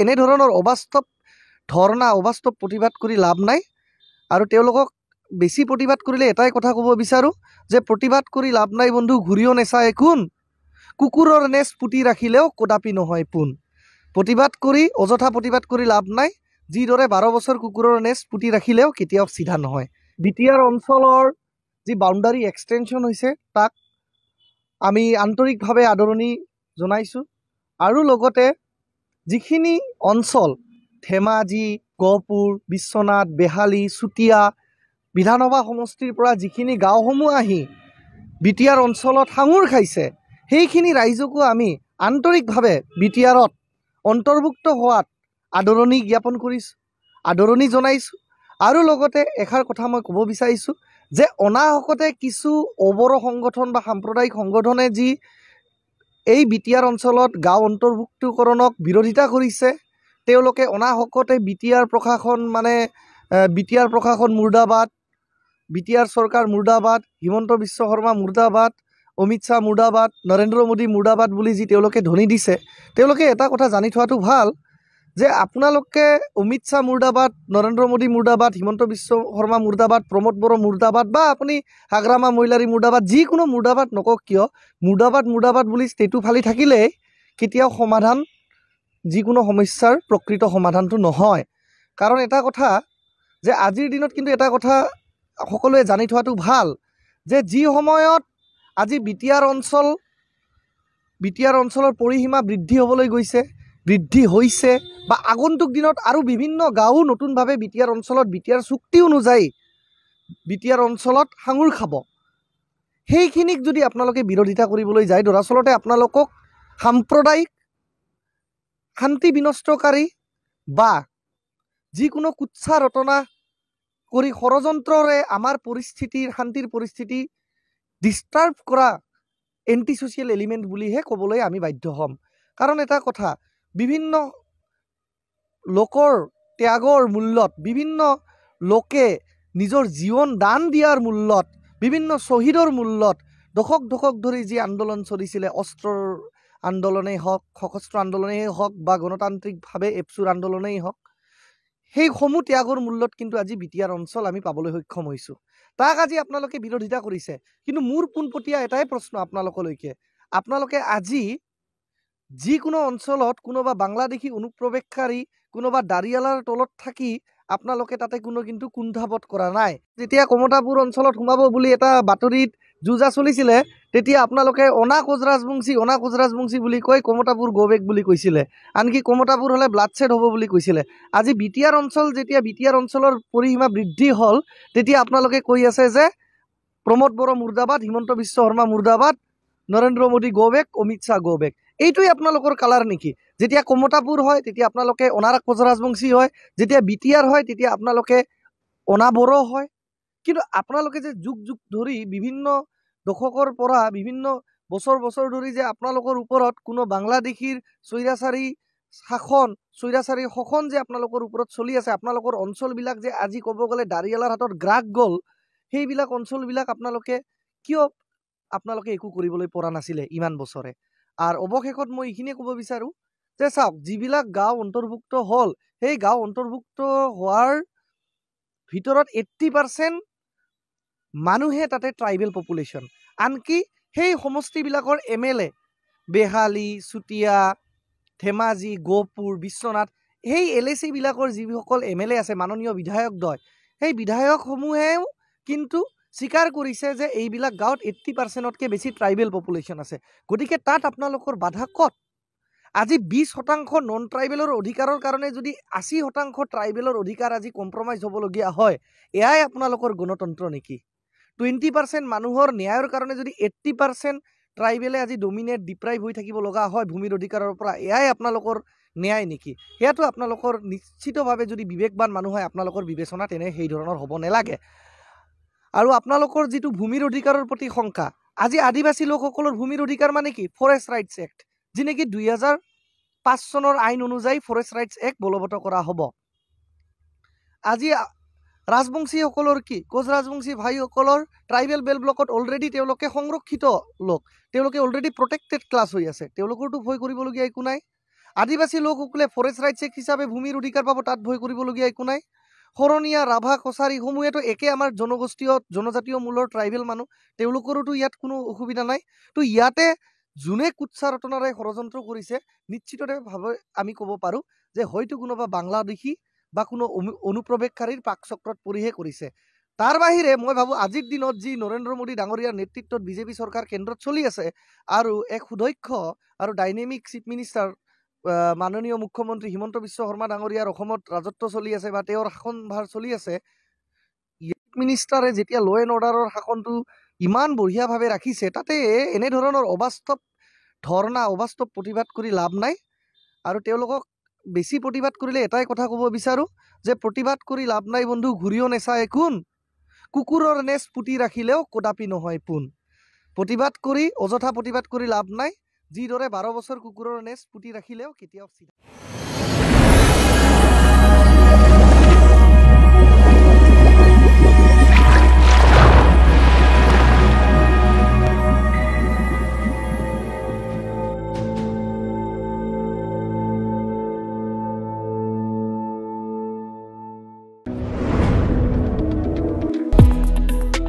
এনেধৰণৰ অবাস্তৱ ধৰ্ণা অবাস্তৱ প্ৰতিবাদ কৰি লাভ নাই। আৰু তেওঁলোকক বেছি প্ৰতিবাদ কৰিলে এটাই কথা ক'ব বিচাৰোঁ যে প্ৰতিবাদ কৰি লাভ নাই বন্ধু, ঘূৰিও নেচায় কোন, কুকুৰৰ নেচ পুতি ৰাখিলেও কদাপি নহয় পোন। প্ৰতিবাদ কৰি অযথা প্ৰতিবাদ কৰি লাভ নাই, যিদৰে 12 বছৰ কুকুৰৰ নেচ পুতি ৰাখিলেও কেতিয়াও চিধা নহয়। বিটিআৰ অঞ্চলৰ যি বাউণ্ডাৰী এক্সটেনশ্যন হৈছে তাক আমি আন্তৰিকভাৱে আদৰণি জনাইছোঁ। আৰু লগতে যিখিনি অঞ্চল ধেমাজি, গহপুৰ, বিশ্বনাথ, বেহালী, চুতীয়া বিধানসভা সমষ্টিৰ পৰা যিখিনি গাঁওসমূহ আহি বিটিআৰ অঞ্চলত সাঙুৰ খাইছে, সেইখিনি ৰাইজকো আমি আন্তৰিকভাৱে বিটিআৰত অন্তৰ্ভুক্ত হোৱাত আদৰণি জ্ঞাপন কৰিছোঁ, আদৰণি জনাইছোঁ। আৰু লগতে এষাৰ কথা মই ক'ব বিচাৰিছোঁ যে অনাহকতে কিছু অবৰ সংগঠন বা সাম্প্ৰদায়িক সংগঠনে যি এই বিটিআৰ অঞ্চলত গাঁও অন্তৰ্ভুক্তিকৰণক বিৰোধিতা কৰিছে, তেওঁলোকে অনাহকতে বিটিআৰ প্ৰশাসন মুৰ্দাবাদ, বিটিআৰ চৰকাৰ মুৰ্দাবাদ, হিমন্ত বিশ্ব শৰ্মা মুৰ্দাবাদ, অমিত শ্বাহ মুৰ্দাবাদ, নৰেন্দ্ৰ মোদী মুৰ্দাবাদ বুলি যি তেওঁলোকে ধ্বনি দিছে, তেওঁলোকে এটা কথা জানি থোৱাটো ভাল যে আপোনালোকে অমিত শ্বাহ মুৰ্দাবাদ, নৰেন্দ্ৰ মোদী মুৰ্দাবাদ, হিমন্ত বিশ্ব শৰ্মা মুৰ্দাবাদ, প্ৰমোদ বড়ো মুৰ্দাবাদ বা আপুনি হাগ্ৰামা মহিলাৰী মুৰ্দাবাদ, যিকোনো মুৰ্দাবাদ নকওক কিয়, মুৰ্দাবাদ বুলি ষ্টেটু ফালি থাকিলেই কেতিয়াও সমাধান, যিকোনো সমস্যাৰ প্ৰকৃত সমাধানটো নহয়। কাৰণ এটা কথা যে আজিৰ দিনত কিন্তু এটা কথা সকলোৱে জানি থোৱাটো ভাল যে যি সময়ত আজি বিটিআৰ অঞ্চলৰ পৰিসীমা বৃদ্ধি হ'বলৈ গৈছে, বৃদ্ধি হৈছে বা আগন্তুক দিনত আৰু বিভিন্ন গাঁও নতুনভাৱে বিটিআৰ অঞ্চলত বিটিআৰ চুক্তি অনুযায়ী বিটিআৰ অঞ্চলত সাঙুৰ খাব, সেইখিনিক যদি আপোনালোকে বিৰোধিতা কৰিবলৈ যায়, দৰাচলতে আপোনালোকক সাম্প্ৰদায়িক শান্তি বিনষ্টকাৰী বা যিকোনো কুৎসা ৰটনা কৰি ষড়যন্ত্ৰৰে আমাৰ শান্তিৰ পৰিস্থিতি ডিষ্টাৰ্ব কৰা এণ্টি ছ'চিয়েল এলিমেণ্ট বুলিহে ক'বলৈ আমি বাধ্য হ'ম। কাৰণ এটা কথা, বিভিন্ন লোকৰ ত্যাগৰ মূল্যত, বিভিন্ন লোকে নিজৰ জীৱন দান দিয়াৰ মূল্যত, বিভিন্ন শ্বহীদৰ মূল্যত দশক ধৰি যি আন্দোলন চলিছিলে, অস্ত্ৰৰ আন্দোলনেই হওক, সশস্ত্ৰ আন্দোলনেই হওক বা গণতান্ত্ৰিকভাৱে এপচুৰ আন্দোলনেই হওক, সেইসমূহ ত্যাগৰ মূল্যত কিন্তু আজি বিটিআৰ অঞ্চল আমি পাবলৈ সক্ষম হৈছোঁ। তাক আজি আপোনালোকে বিৰোধিতা কৰিছে, কিন্তু মোৰ পোনপটীয়া এটাই প্ৰশ্ন আপোনালোকলৈকে, আপোনালোকে আজি যিকোনো অঞ্চলত কোনোবা বাংলাদেশী অনুপ্ৰৱেশকাৰী, কোনোবা দাৰিয়ালাৰ তলত থাকি আপোনালোকে তাতে কিন্তু কুণ্ঠাবোধ কৰা নাই। যেতিয়া কমতাপুৰ অঞ্চলত সোমাব বুলি এটা বাতৰিত যুঁজা চলিছিলে, তেতিয়া আপোনালোকে অনা কোচ ৰাজবংশী বুলি কৈ কমতাপুৰ গ'বেক বুলি কৈছিলে, আনকি কমতাপুৰ হ'লে ব্লাডছেড হ'ব বুলি কৈছিলে। আজি বিটিআৰ অঞ্চলৰ পৰিসীমা বৃদ্ধি হ'ল, তেতিয়া আপোনালোকে কৈ আছে যে প্ৰমোদ বড়ো মুৰ্দাবাদ, হিমন্ত বিশ্ব শৰ্মা মুৰ্দাবাদ, নৰেন্দ্ৰ মোদী গ'বেক, অমিত শ্বাহ গ'বেক। এইটোৱে আপোনালোকৰ কালাৰ নেকি? যেতিয়া কমতাপুৰ হয় তেতিয়া আপোনালোকে অনা কোচ ৰাজবংশী হয়, যেতিয়া বিটিআৰ হয় তেতিয়া আপোনালোকে অনা বড়ো হয়। কিন্তু আপোনালোকে যে যুগ ধৰি বিভিন্ন দশকৰ পৰা বিভিন্ন বছৰ ধৰি যে আপোনালোকৰ ওপৰত কোনো বাংলাদেশীৰ স্বৈৰাচাৰী শাসন যে আপোনালোকৰ ওপৰত চলি আছে, আপোনালোকৰ অঞ্চলবিলাক যে আজি ক'ব গ'লে দাৰিয়ালাৰ হাতত গ্ৰাস গ'ল, সেইবিলাক অঞ্চলবিলাক আপোনালোকে একো কৰিবলৈ পৰা নাছিলে ইমান বছৰে। আৰু অৱশেষত মই এইখিনিয়ে ক'ব বিচাৰোঁ যে চাওক, যিবিলাক গাঁও অন্তৰ্ভুক্ত হ'ল, সেই গাঁও অন্তৰ্ভুক্ত হোৱাৰ ভিতৰত 80% মানুহে তাতে ট্ৰাইবেল পপুলেশ্যন। আনকি সেই সমষ্টিবিলাকৰ MLA বেহালী, চুতীয়া, ধেমাজি, গহপুৰ, বিশ্বনাথ, সেই LAC বিলাকৰ যিসকল MLA আছে, মাননীয় বিধায়কদ্বয়, সেই বিধায়কসমূহেও কিন্তু স্বীকাৰ কৰিছে যে এইবিলাক গাঁৱত 80%তকৈ বেছি ট্ৰাইবেল পপুলেশ্যন আছে। গতিকে তাত আপোনালোকৰ বাধা ক'ত? আজি 20% নন ট্ৰাইবেলৰ অধিকাৰৰ কাৰণে যদি 80% ট্ৰাইবেলৰ অধিকাৰ আজি কম্প্ৰমাইজ হ'বলগীয়া হয়, এয়াই আপোনালোকৰ গণতন্ত্ৰ নেকি? 20% মানুহৰ ন্যায়ৰ কাৰণে যদি 80% ট্ৰাইবেলে আজি ডিপ্ৰাইভ হৈ থাকিব লগা হয় ভূমিৰ অধিকাৰৰ পৰা, এয়াই আপোনালোকৰ ন্যায় নেকি? সেয়াটো আপোনালোকৰ নিশ্চিতভাৱে যদি বিবেকবান মানুহ হয়, আপোনালোকৰ বিবেচনা তেনে সেই ধৰণৰ হ'ব নালাগে। আৰু আপোনালোকৰ যিটো ভূমিৰ অধিকাৰৰ প্ৰতি শংকা, আজি আদিবাসী লোকসকলৰ ভূমিৰ অধিকাৰ মানে কি? ফৰেষ্ট ৰাইটছ এক্ট, যি নেকি 2005 চনৰ আইন অনুযায়ী ফৰেষ্ট ৰাইটছ এক্ট বলবৎ কৰা হ'ব। আজি ৰাজবংশীসকলৰ কি? কোচ ৰাজবংশী ভাইসকলৰ ট্ৰাইবেল বেল ব্লকত অলৰেডি তেওঁলোকে সংৰক্ষিত লোক, তেওঁলোকে অলৰেডি প্ৰটেক্টেড ক্লাছ হৈ আছে, তেওঁলোকৰতো ভয় কৰিবলগীয়া একো নাই। আদিবাসী লোকসকলে ফৰেষ্ট ৰাইটছ এক্ট হিচাপে ভূমিৰ অধিকাৰ পাব, তাত ভয় কৰিবলগীয়া একো নাই। শৰণীয়া, ৰাভা, কছাৰীসমূহেতো একে আমাৰ জনজাতীয় মূলৰ ট্ৰাইবেল মানুহ, তেওঁলোকৰোতো ইয়াত কোনো অসুবিধা নাই। তো ইয়াতে যোনে কুৎসা ৰটনাৰে ষড়যন্ত্ৰ কৰিছে নিশ্চিতভাৱে আমি ক'ব পাৰোঁ যে হয়তো কোনোবা বাংলাদেশী বা কোনো অনুপ্ৰৱেশকাৰীৰ পাকচক্ৰত পৰিহে কৰিছে। তাৰ বাহিৰে মই ভাবোঁ আজিৰ দিনত যি নৰেন্দ্ৰ মোদী ডাঙৰীয়াৰ নেতৃত্বত বিজেপি চৰকাৰ কেন্দ্ৰত চলি আছে আৰু এক সুদক্ষ আৰু ডাইনেমিক চিফ মিনিষ্টাৰ মাননীয় মুখ্যমন্ত্ৰী হিমন্ত বিশ্ব শৰ্মা ডাঙৰীয়াৰ অসমত ৰাজত্ব চলি আছে বা তেওঁৰ শাসনভাৰ চলি আছে, মিনিষ্টাৰে যেতিয়া ল' এণ্ড অৰ্ডাৰৰ শাসনটো ইমান বঢ়িয়াভাৱে ৰাখিছে, তাতে এনেধৰণৰ অবাস্তৱ ধৰ্ণা, অবাস্তৱ প্ৰতিবাদ কৰি লাভ নাই। আৰু তেওঁলোকক বেছি প্ৰতিবাদ কৰিলে এটাই কথা ক'ব বিচাৰোঁ যে প্ৰতিবাদ কৰি লাভ নাই বন্ধু, ঘূৰিও নেচায় কোন, কুকুৰৰ নেচ পুতি ৰাখিলেও কদাপি নহয় পোন। অযথা প্ৰতিবাদ কৰি লাভ নাই, যিদৰে 12 বছৰ কুকুৰৰ নেচ পুতি ৰাখিলেও কেতিয়াও